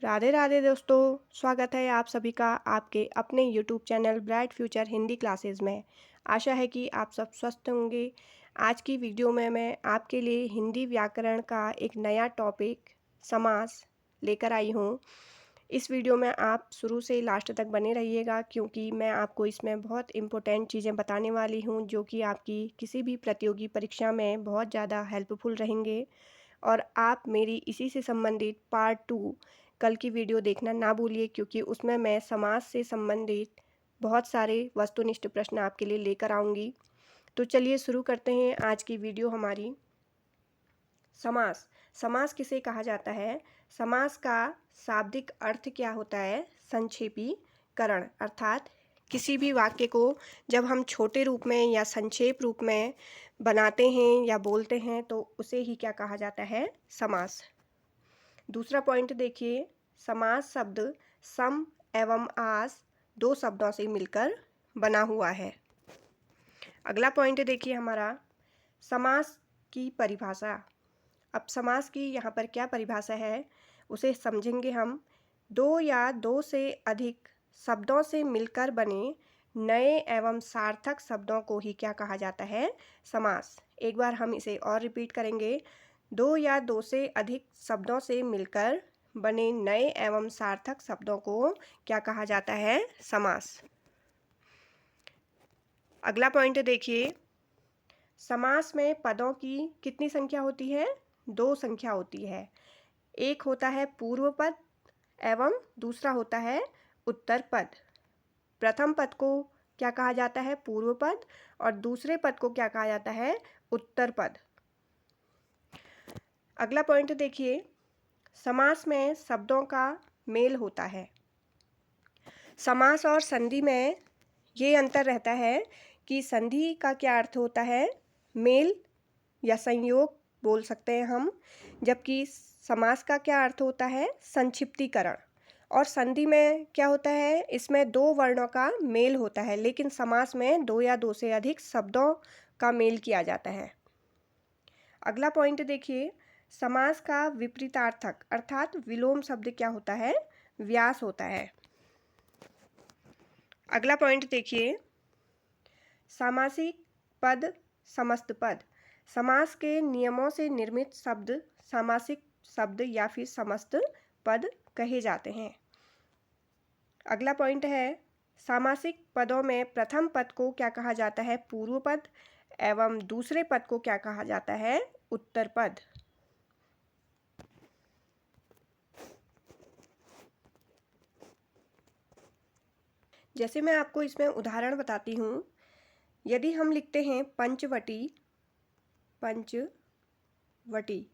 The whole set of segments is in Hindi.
राधे राधे दोस्तों। स्वागत है आप सभी का आपके अपने YouTube channel bright future Hindi classes में। आशा है कि आप सब स्वस्थ होंगे। आज की वीडियो में मैं आपके लिए हिंदी व्याकरण का एक नया टॉपिक समास लेकर आई हूँ। इस वीडियो में आप शुरू से लास्ट तक बने रहिएगा, क्योंकि मैं आपको इसमें बहुत इम्पोर्टेंट चीज़ें बताने वाली हूँ जो कि आपकी किसी भी प्रतियोगी परीक्षा में बहुत ज़्यादा हेल्पफुल रहेंगे। और आप मेरी इसी से संबंधित पार्ट 2 कल की वीडियो देखना ना भूलिए, क्योंकि उसमें मैं समाज से संबंधित बहुत सारे वस्तुनिष्ठ प्रश्न आपके लिए लेकर आऊँगी। तो चलिए शुरू करते हैं आज की वीडियो हमारी। समास समास किसे कहा जाता है? समास का शाब्दिक अर्थ क्या होता है? संक्षेपीकरण, अर्थात किसी भी वाक्य को जब हम छोटे रूप में या संक्षेप रूप में बनाते हैं या बोलते हैं तो उसे ही क्या कहा जाता है? समास। दूसरा पॉइंट देखिए, समास शब्द सम एवं आस दो शब्दों से मिलकर बना हुआ है। अगला पॉइंट देखिए हमारा, समास की परिभाषा। अब समास की यहाँ पर क्या परिभाषा है उसे समझेंगे हम। दो या दो से अधिक शब्दों से मिलकर बने नए एवं सार्थक शब्दों को ही क्या कहा जाता है? समास। एक बार हम इसे और रिपीट करेंगे। दो या दो से अधिक शब्दों से मिलकर बने नए एवं सार्थक शब्दों को क्या कहा जाता है? समास। अगला पॉइंट देखिए, समास में पदों की कितनी संख्या होती है? दो संख्या होती है। एक होता है पूर्व पद एवं दूसरा होता है उत्तर पद। प्रथम पद को क्या कहा जाता है? पूर्व पद। और दूसरे पद को क्या कहा जाता है? उत्तर पद। अगला पॉइंट देखिए, समास में शब्दों का मेल होता है। समास और संधि में ये अंतर रहता है कि संधि का क्या अर्थ होता है? मेल या संयोग बोल सकते हैं हम, जबकि समास का क्या अर्थ होता है? संक्षिप्तीकरण। और संधि में क्या होता है? इसमें दो वर्णों का मेल होता है, लेकिन समास में दो या दो से अधिक शब्दों का मेल किया जाता है। अगला पॉइंट देखिए, समास का विपरीतार्थक अर्थात विलोम शब्द क्या होता है? व्यास होता है। अगला पॉइंट देखिए, सामासिक पद, समस्त पद। समास के नियमों से निर्मित शब्द सामासिक शब्द या फिर समस्त पद कहे जाते हैं। अगला पॉइंट है, सामासिक पदों में प्रथम पद को क्या कहा जाता है? पूर्व पद। एवं दूसरे पद को क्या कहा जाता है? उत्तर पद। जैसे मैं आपको इसमें उदाहरण बताती हूँ। यदि हम लिखते हैं पंचवटी, पंचवटी,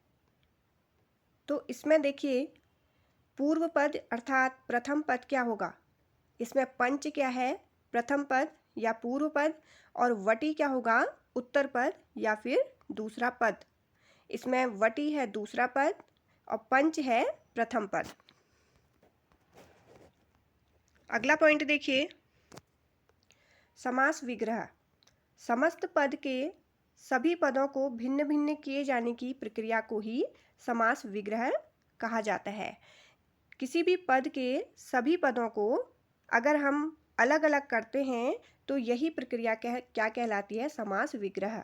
तो इसमें देखिए पूर्व पद अर्थात प्रथम पद क्या होगा? इसमें पंच क्या है? प्रथम पद या पूर्व पद। और वटी क्या होगा? उत्तर पद या फिर दूसरा पद। इसमें वटी है दूसरा पद और पंच है प्रथम पद। अगला पॉइंट देखिए, समास विग्रह। समस्त पद के सभी पदों को भिन्न भिन्न किए जाने की प्रक्रिया को ही समास विग्रह कहा जाता है। किसी भी पद के सभी पदों को अगर हम अलग अलग करते हैं तो यही प्रक्रिया क्या कहलाती है? समास विग्रह।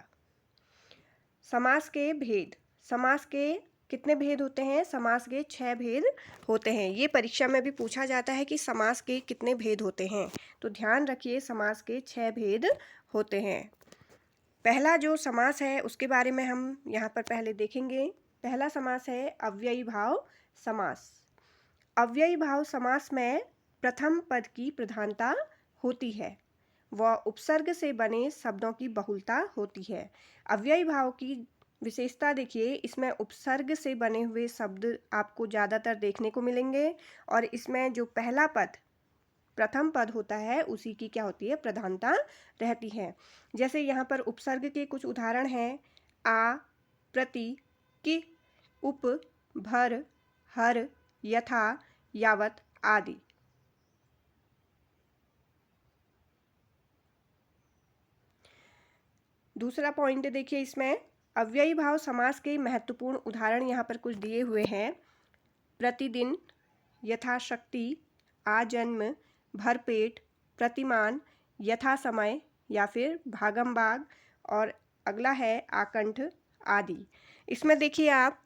समास के भेद। समास के कितने भेद होते हैं? समास के 6 भेद होते हैं। ये परीक्षा में भी पूछा जाता है कि समास के कितने भेद होते हैं, तो ध्यान रखिए समास के 6 भेद होते हैं। पहला जो समास है उसके बारे में हम यहाँ पर पहले देखेंगे। पहला समास है अव्ययी भाव समास। अव्ययी भाव समास में प्रथम पद की प्रधानता होती है व उपसर्ग से बने शब्दों की बहुलता होती है। अव्ययी भाव की विशेषता देखिए, इसमें उपसर्ग से बने हुए शब्द आपको ज़्यादातर देखने को मिलेंगे और इसमें जो पहला पद प्रथम पद होता है उसी की क्या होती है? प्रधानता रहती है। जैसे यहाँ पर उपसर्ग के कुछ उदाहरण हैं। आ, प्रति, कि, उप, भर, हर, यथा, यावत आदि। दूसरा पॉइंट देखिए, इसमें अव्ययी भाव समास के महत्वपूर्ण उदाहरण यहाँ पर कुछ दिए हुए हैं। प्रतिदिन, यथाशक्ति, आजन्म, भरपेट, प्रतिमान, यथा समय या फिर भागम-भाग, और अगला है आकंठ आदि। इसमें देखिए आप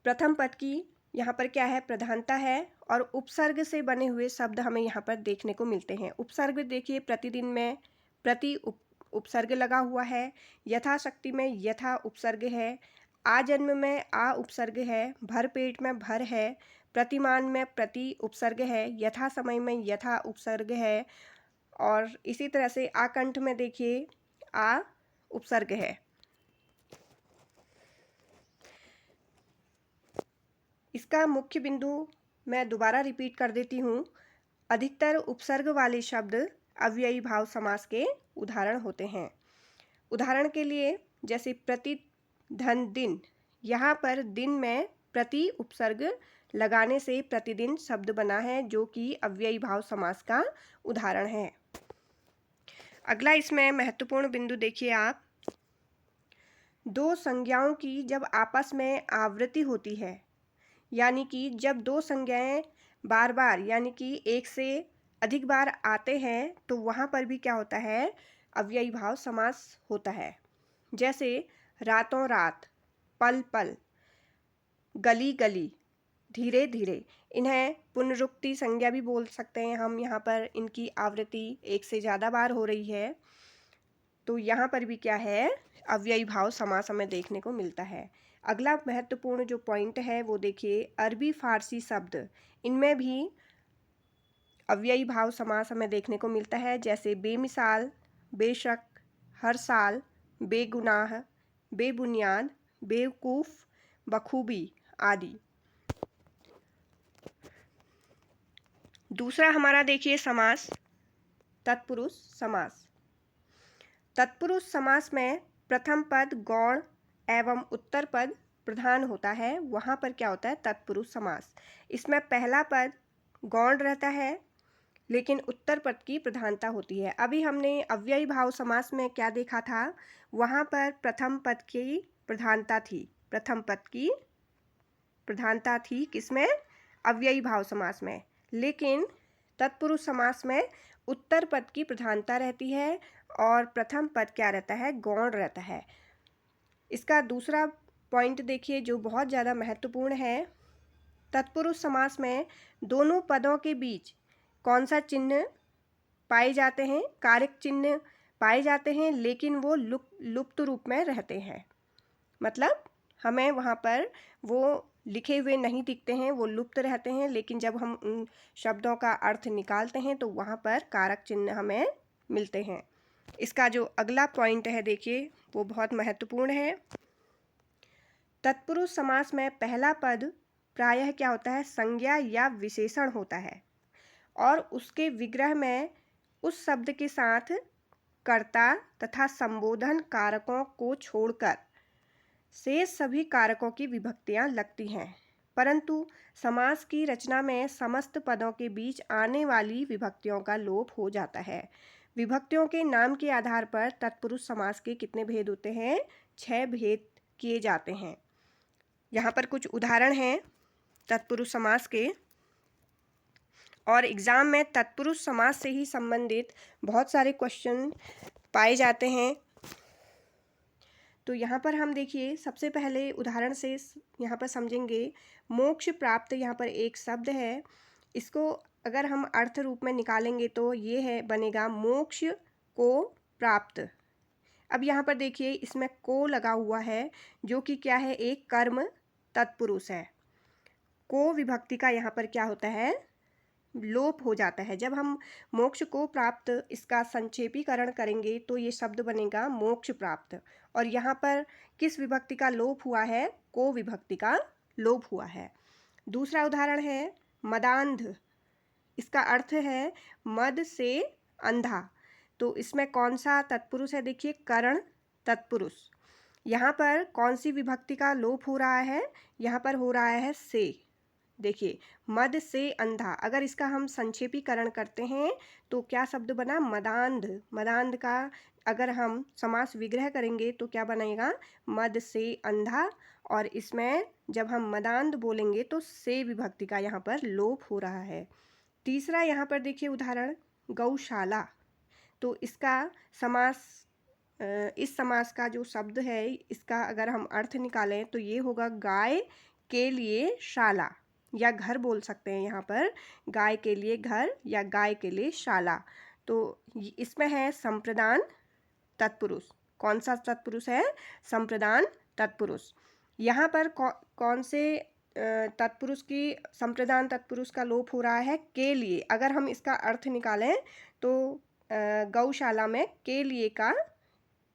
प्रथम पद की यहाँ पर क्या है, प्रधानता है, और उपसर्ग से बने हुए शब्द हमें यहाँ पर देखने को मिलते हैं। उपसर्ग देखिए प्रतिदिन में प्रति उपसर्ग लगा हुआ है, यथाशक्ति में यथा उपसर्ग है, आजन्म में आ उपसर्ग है, भरपेट में भर है, प्रतिमान में प्रति उपसर्ग है, यथा समय में यथा उपसर्ग है, और इसी तरह से आकंठ में देखिए आ उपसर्ग है। इसका मुख्य बिंदु मैं दोबारा रिपीट कर देती हूँ। अधिकतर उपसर्ग वाले शब्द अव्ययी भाव समास के उदाहरण होते हैं। उदाहरण के लिए जैसे प्रति, धन, दिन, यहाँ पर दिन में प्रति उपसर्ग लगाने से प्रतिदिन शब्द बना है, जो कि अव्ययी भाव समास का उदाहरण है। अगला इसमें महत्वपूर्ण बिंदु देखिए आप, दो संज्ञाओं की जब आपस में आवृत्ति होती है, यानी कि जब दो संज्ञाएं बार बार यानी कि एक से अधिक बार आते हैं, तो वहाँ पर भी क्या होता है, अव्ययी भाव समास होता है। जैसे रातों रात, पल पल, गली गली, धीरे धीरे, इन्हें पुनरुक्ति संज्ञा भी बोल सकते हैं हम। यहाँ पर इनकी आवृत्ति एक से ज़्यादा बार हो रही है, तो यहाँ पर भी क्या है, अव्ययी भाव समास हमें देखने को मिलता है। अगला महत्वपूर्ण जो पॉइंट है वो देखिए, अरबी फारसी शब्द, इनमें भी अव्ययी भाव समास हमें देखने को मिलता है। जैसे बेमिसाल, बेशक, हर साल, बेगुनाह, बेबुनियाद, बेवकूफ़, बखूबी आदि। दूसरा हमारा देखिए समास, तत्पुरुष समास। तत्पुरुष समास में प्रथम पद गौण एवं उत्तर पद प्रधान होता है। वहाँ पर क्या होता है, तत्पुरुष समास। इसमें पहला पद गौण रहता है, लेकिन उत्तर पद की प्रधानता होती है। अभी हमने अव्ययी भाव समास में क्या देखा था, वहाँ पर प्रथम पद की प्रधानता थी। प्रथम पद की प्रधानता थी किसमें, अव्ययी भाव समास में। लेकिन तत्पुरुष समास में उत्तर पद की प्रधानता रहती है और प्रथम पद क्या रहता है, गौण रहता है। इसका दूसरा पॉइंट देखिए जो बहुत ज़्यादा महत्वपूर्ण है, तत्पुरुष समास में दोनों पदों के बीच कौन सा चिन्ह पाए जाते हैं, कारक चिन्ह पाए जाते हैं, लेकिन वो लुप्त रूप में रहते हैं। मतलब हमें वहाँ पर वो लिखे हुए नहीं दिखते हैं, वो लुप्त रहते हैं, लेकिन जब हम उन शब्दों का अर्थ निकालते हैं तो वहाँ पर कारक चिन्ह हमें मिलते हैं। इसका जो अगला पॉइंट है देखिए, वो बहुत महत्वपूर्ण है। तत्पुरुष समास में पहला पद प्रायः क्या होता है, संज्ञा या विशेषण होता है, और उसके विग्रह में उस शब्द के साथ कर्ता तथा संबोधन कारकों को छोड़कर शेष सभी कारकों की विभक्तियां लगती हैं। परंतु समास की रचना में समस्त पदों के बीच आने वाली विभक्तियों का लोप हो जाता है। विभक्तियों के नाम के आधार पर तत्पुरुष समास के कितने भेद होते हैं, 6 भेद किए जाते हैं। यहाँ पर कुछ उदाहरण हैं तत्पुरुष समास के, और एग्ज़ाम में तत्पुरुष समास से ही संबंधित बहुत सारे क्वेश्चन पाए जाते हैं। तो यहाँ पर हम देखिए सबसे पहले उदाहरण से यहाँ पर समझेंगे। मोक्ष प्राप्त यहाँ पर एक शब्द है, इसको अगर हम अर्थ रूप में निकालेंगे तो ये है, बनेगा मोक्ष को प्राप्त। अब यहाँ पर देखिए इसमें को लगा हुआ है, जो कि क्या है, एक कर्म तत्पुरुष है। को विभक्ति का यहाँ पर क्या होता है, लोप हो जाता है। जब हम मोक्ष को प्राप्त इसका संक्षेपीकरण करेंगे तो ये शब्द बनेगा मोक्ष प्राप्त। और यहाँ पर किस विभक्ति का लोप हुआ है, को विभक्ति का लोप हुआ है। दूसरा उदाहरण है मदांध। इसका अर्थ है मद से अंधा। तो इसमें कौन सा तत्पुरुष है, देखिए करण तत्पुरुष। यहाँ पर कौन सी विभक्ति का लोप हो रहा है, यहाँ पर हो रहा है से। देखिए मद से अंधा, अगर इसका हम संक्षेपीकरण करते हैं तो क्या शब्द बना, मदांध। मदांध का अगर हम समास विग्रह करेंगे तो क्या बनेगा, मद से अंधा। और इसमें जब हम मदान्ध बोलेंगे तो से विभक्ति का यहाँ पर लोप हो रहा है। तीसरा यहाँ पर देखिए उदाहरण गौशाला। तो इसका समास इस समास का जो शब्द है इसका अगर हम अर्थ निकालें तो ये होगा गाय के लिए शाला, या घर बोल सकते हैं यहाँ पर, गाय के लिए घर या गाय के लिए शाला। तो इसमें है संप्रदान तत्पुरुष। कौन सा तत्पुरुष है? संप्रदान तत्पुरुष। यहाँ पर कौन से तत्पुरुष की, संप्रदान तत्पुरुष का लोप हो रहा है? के लिए। अगर हम इसका अर्थ निकालें तो गौशाला में के लिए का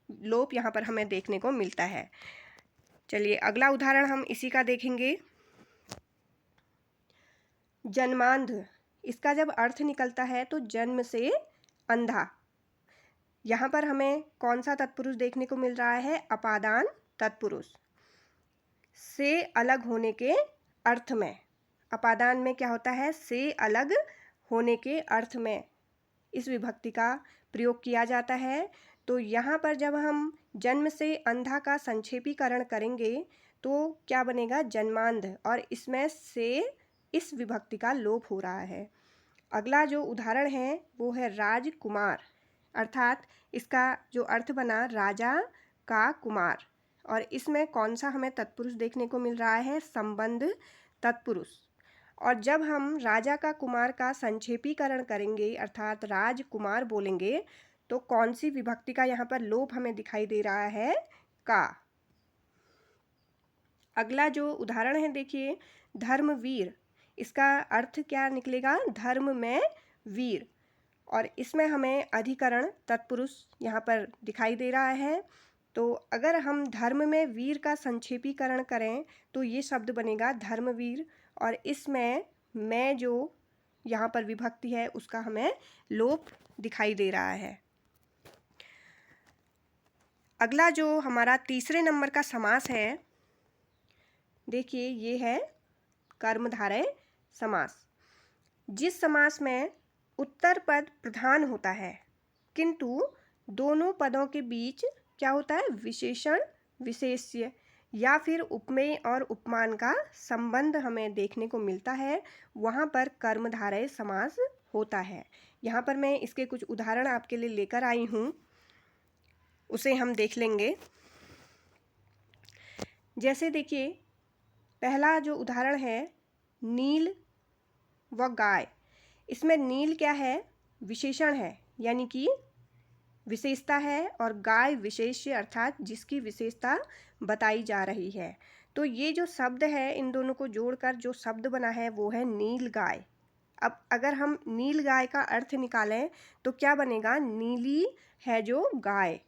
लोप यहाँ पर हमें देखने को मिलता है। चलिए अगला उदाहरण हम इसी का देखेंगे। जन्मांध। इसका जब अर्थ निकलता है तो जन्म से अंधा। यहाँ पर हमें कौन सा तत्पुरुष देखने को मिल रहा है? अपादान तत्पुरुष। से अलग होने के अर्थ में, अपादान में क्या होता है? से अलग होने के अर्थ में इस विभक्ति का प्रयोग किया जाता है। तो यहाँ पर जब हम जन्म से अंधा का संक्षेपीकरण करेंगे तो क्या बनेगा? जन्मांध। और इसमें से इस विभक्ति का लोप हो रहा है। अगला जो उदाहरण है वो है राजकुमार, अर्थात इसका जो अर्थ बना राजा का कुमार। और इसमें कौन सा हमें तत्पुरुष देखने को मिल रहा है? संबंध तत्पुरुष। और जब हम राजा का कुमार का संक्षेपीकरण करेंगे अर्थात राजकुमार बोलेंगे तो कौन सी विभक्ति का यहाँ पर लोप हमें दिखाई दे रहा है? का। अगला जो उदाहरण है देखिए धर्मवीर। इसका अर्थ क्या निकलेगा? धर्म में वीर। और इसमें हमें अधिकरण तत्पुरुष यहाँ पर दिखाई दे रहा है। तो अगर हम धर्म में वीर का संक्षेपीकरण करें तो ये शब्द बनेगा धर्मवीर। और इसमें मैं जो यहाँ पर विभक्ति है उसका हमें लोप दिखाई दे रहा है। अगला जो हमारा तीसरे नंबर का समास है देखिए ये है कर्मधारय समास। जिस समास में उत्तर पद प्रधान होता है किंतु दोनों पदों के बीच क्या होता है? विशेषण विशेष्य या फिर उपमेय और उपमान का संबंध हमें देखने को मिलता है, वहाँ पर कर्मधारय समास होता है। यहाँ पर मैं इसके कुछ उदाहरण आपके लिए लेकर आई हूँ, उसे हम देख लेंगे। जैसे देखिए पहला जो उदाहरण है नील व गाय। इसमें नील क्या है? विशेषण है, यानी कि विशेषता है, और गाय विशेष्य अर्थात जिसकी विशेषता बताई जा रही है। तो ये जो शब्द है इन दोनों को जोड़कर जो शब्द बना है वो है नील गाय। अब अगर हम नील गाय का अर्थ निकालें तो क्या बनेगा? नीली है जो गाय।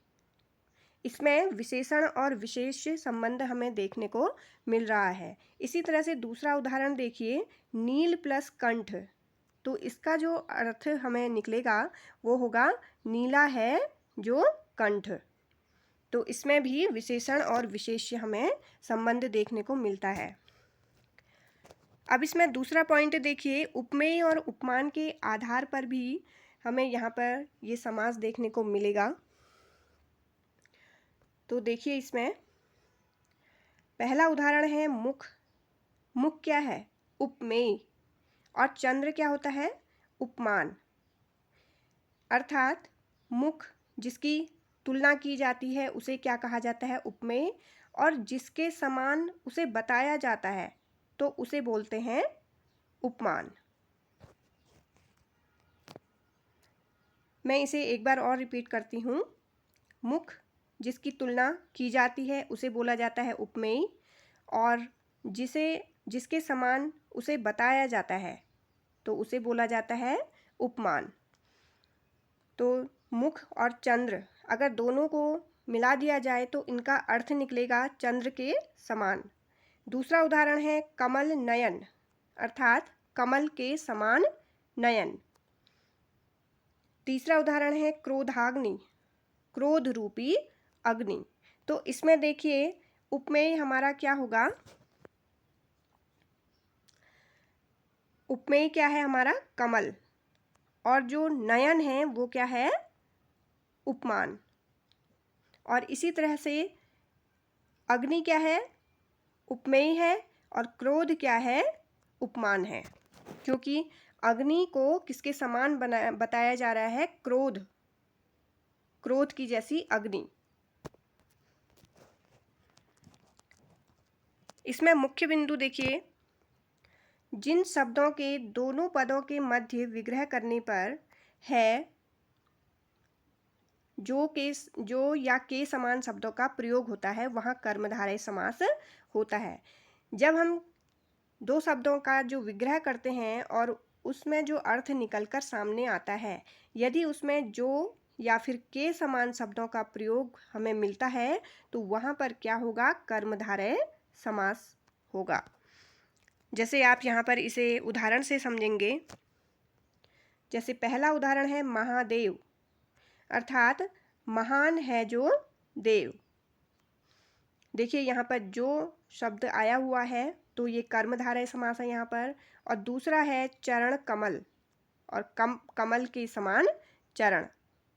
इसमें विशेषण और विशेष संबंध हमें देखने को मिल रहा है। इसी तरह से दूसरा उदाहरण देखिए नील प्लस कंठ। तो इसका जो अर्थ हमें निकलेगा वो होगा नीला है जो कंठ। तो इसमें भी विशेषण और विशेष्य हमें संबंध देखने को मिलता है। अब इसमें दूसरा पॉइंट देखिए उपमेय और उपमान के आधार पर भी हमें यहाँ पर ये समास देखने को मिलेगा। तो देखिए इसमें पहला उदाहरण है मुख। मुख क्या है? उपमेय। और चंद्र क्या होता है? उपमान। अर्थात मुख जिसकी तुलना की जाती है उसे क्या कहा जाता है? उपमेय। और जिसके समान उसे बताया जाता है तो उसे बोलते हैं उपमान। मैं इसे एक बार और रिपीट करती हूँ। मुख जिसकी तुलना की जाती है उसे बोला जाता है उपमेय, और जिसके समान उसे बताया जाता है तो उसे बोला जाता है उपमान। तो मुख और चंद्र अगर दोनों को मिला दिया जाए तो इनका अर्थ निकलेगा चंद्र के समान। दूसरा उदाहरण है कमल नयन, अर्थात कमल के समान नयन। तीसरा उदाहरण है क्रोधाग्नि, क्रोध रूपी अग्नि। तो इसमें देखिए उपमेय हमारा क्या होगा? उपमेय क्या है हमारा? कमल। और जो नयन है वो क्या है? उपमान। और इसी तरह से अग्नि क्या है? उपमेय है और क्रोध क्या है, उपमान है। क्योंकि अग्नि को किसके समान बताया जा रहा है, क्रोध, क्रोध की जैसी अग्नि। इसमें मुख्य बिंदु देखिए, जिन शब्दों के दोनों पदों के मध्य विग्रह करने पर है, जो या के समान शब्दों का प्रयोग होता है वहाँ कर्मधारय समास होता है। जब हम दो शब्दों का जो विग्रह करते हैं और उसमें जो अर्थ निकलकर सामने आता है, यदि उसमें जो या फिर के समान शब्दों का प्रयोग हमें मिलता है तो वहाँ पर क्या होगा, कर्मधारय समास होगा। जैसे आप यहाँ पर इसे उदाहरण से समझेंगे। जैसे पहला उदाहरण है महादेव, अर्थात महान है जो देव। देखिए यहाँ पर जो शब्द आया हुआ है तो ये कर्मधारय समास है यहाँ पर। और दूसरा है चरण कमल, और कमल के समान चरण।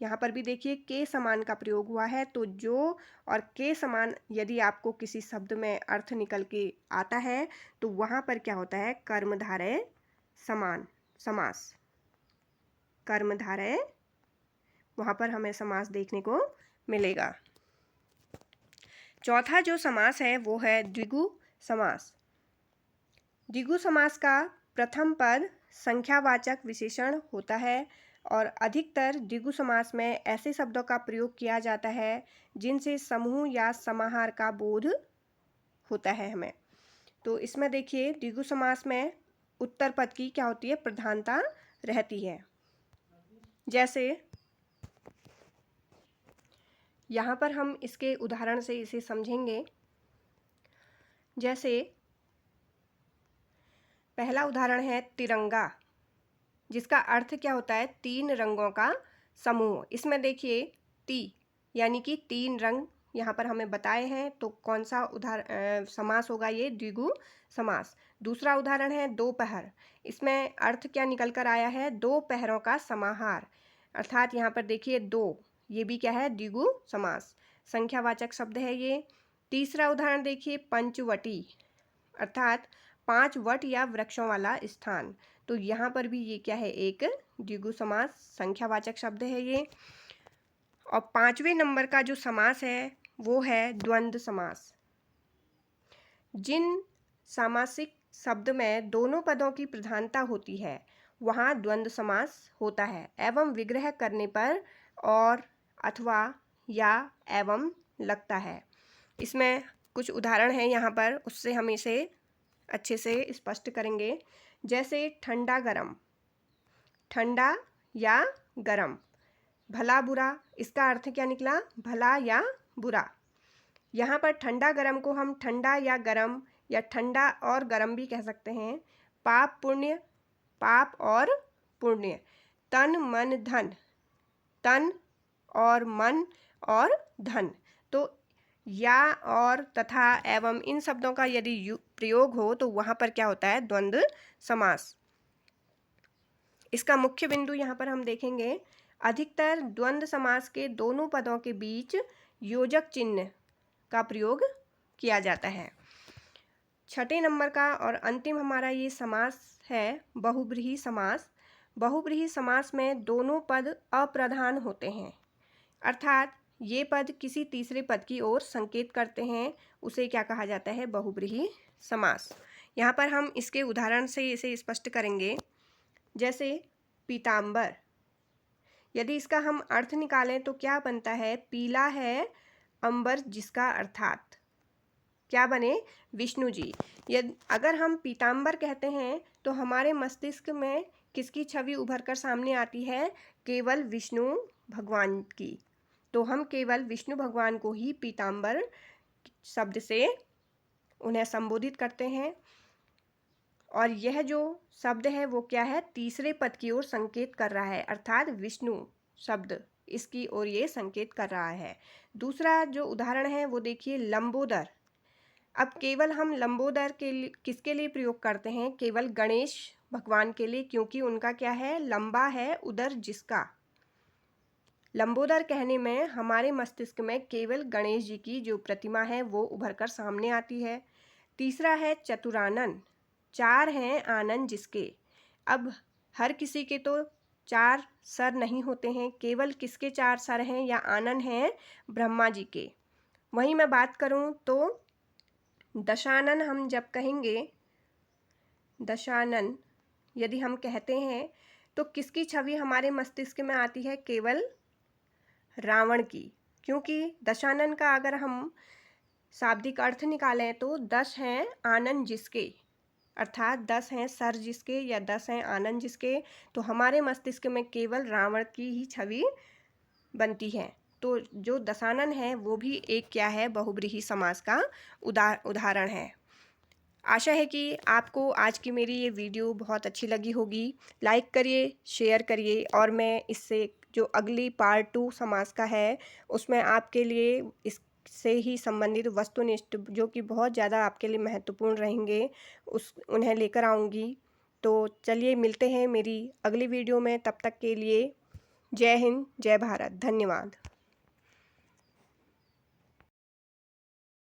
यहाँ पर भी देखिए के समान का प्रयोग हुआ है, तो जो और के समान यदि आपको किसी शब्द में अर्थ निकल के आता है तो वहाँ पर क्या होता है, कर्मधारय समान समास, कर्मधारय, वहाँ पर हमें समास देखने को मिलेगा। चौथा जो समास है वो है द्विगु समास। द्विगु समास का प्रथम पद संख्यावाचक विशेषण होता है और अधिकतर द्विगु समास में ऐसे शब्दों का प्रयोग किया जाता है जिनसे समूह या समाहार का बोध होता है हमें। तो इसमें देखिए द्विगु समास में उत्तर पद की क्या होती है, प्रधानता रहती है। जैसे यहाँ पर हम इसके उदाहरण से इसे समझेंगे। जैसे पहला उदाहरण है तिरंगा, जिसका अर्थ क्या होता है, तीन रंगों का समूह। इसमें देखिए ती यानी कि तीन रंग यहाँ पर हमें बताए हैं, तो कौन सा समास होगा, ये द्विगु समास। दूसरा उदाहरण है दोपहर, इसमें अर्थ क्या निकल कर आया है, दो पहरों का समाहार, अर्थात यहाँ पर देखिए दो, ये भी क्या है, द्विगु समास, संख्यावाचक शब्द है ये। तीसरा उदाहरण देखिए पंचवटी, अर्थात 5 वट या वृक्षों वाला स्थान, तो यहाँ पर भी ये क्या है, एक द्विगु समास, संख्यावाचक शब्द है ये। और पांचवें नंबर का जो समास है वो है द्वंद्व समास। जिन सामासिक शब्द में दोनों पदों की प्रधानता होती है वहाँ द्वंद्व समास होता है, एवं विग्रह करने पर और, अथवा, या, एवं लगता है। इसमें कुछ उदाहरण हैं यहाँ पर, उससे हम इसे अच्छे से स्पष्ट करेंगे। जैसे ठंडा गरम, ठंडा या गरम, भला बुरा, इसका अर्थ क्या निकला, भला या बुरा। यहाँ पर ठंडा गरम को हम ठंडा या गरम या ठंडा और गरम भी कह सकते हैं। पाप पुण्य, पाप और पुण्य। तन मन धन, तन और मन और धन। तो या, और, तथा, एवं इन शब्दों का यदि प्रयोग हो तो वहाँ पर क्या होता है, द्वंद्व समास। इसका मुख्य बिंदु यहाँ पर हम देखेंगे, अधिकतर द्वंद्व समास के दोनों पदों के बीच योजक चिन्ह का प्रयोग किया जाता है। छठे नंबर का और अंतिम हमारा ये समास है बहुब्रीहि समास। बहुब्रीहि समास में दोनों पद अप्रधान होते हैं, अर्थात ये पद किसी तीसरे पद की ओर संकेत करते हैं, उसे क्या कहा जाता है, बहुब्रीहि समास। यहाँ पर हम इसके उदाहरण से इसे स्पष्ट करेंगे। जैसे पीताम्बर, यदि इसका हम अर्थ निकालें तो क्या बनता है, पीला है अंबर जिसका, अर्थात क्या बने, विष्णु जी। यदि अगर हम पीताम्बर कहते हैं तो हमारे मस्तिष्क में किसकी छवि उभर कर सामने आती है, केवल विष्णु भगवान की। तो हम केवल विष्णु भगवान को ही पीताम्बर शब्द से उन्हें संबोधित करते हैं। और यह जो शब्द है वो क्या है, तीसरे पद की ओर संकेत कर रहा है, अर्थात विष्णु शब्द इसकी ओर ये संकेत कर रहा है। दूसरा जो उदाहरण है वो देखिए लंबोदर। अब केवल हम लंबोदर के लिए किसके लिए प्रयोग करते हैं, केवल गणेश भगवान के लिए, क्योंकि उनका क्या है, लंबा है उदर जिसका। लंबोदर कहने में हमारे मस्तिष्क में केवल गणेश जी की जो प्रतिमा है वो उभर कर सामने आती है। तीसरा है चतुरानन, 4 हैं आनन जिसके। अब हर किसी के तो 4 सर नहीं होते हैं, केवल किसके 4 सर हैं या आनन हैं? ब्रह्मा जी के। वहीं मैं बात करूं तो दशानन हम जब कहेंगे, दशानन यदि हम कहते हैं तो किसकी छवि हमारे मस्तिष्क में आती है? केवल रावण की, क्योंकि दशानन का अगर हम शाब्दिक अर्थ निकालें तो 10 हैं आनन जिसके, अर्थात 10 हैं सर जिसके या 10 हैं आनन जिसके, तो हमारे मस्तिष्क में केवल रावण की ही छवि बनती है। तो जो दशानन है वो भी एक क्या है? बहुब्रीहि समास का उदाहरण है। आशा है कि आपको आज की मेरी ये वीडियो बहुत अच्छी लगी होगी। लाइक करिए, शेयर करिए, और मैं इससे जो अगली पार्ट 2 समास का है उसमें आपके लिए इससे ही संबंधित वस्तुनिष्ठ जो कि बहुत ज़्यादा आपके लिए महत्वपूर्ण रहेंगे उन्हें लेकर आऊँगी। तो चलिए मिलते हैं मेरी अगली वीडियो में, तब तक के लिए जय हिंद, जय भारत, धन्यवाद।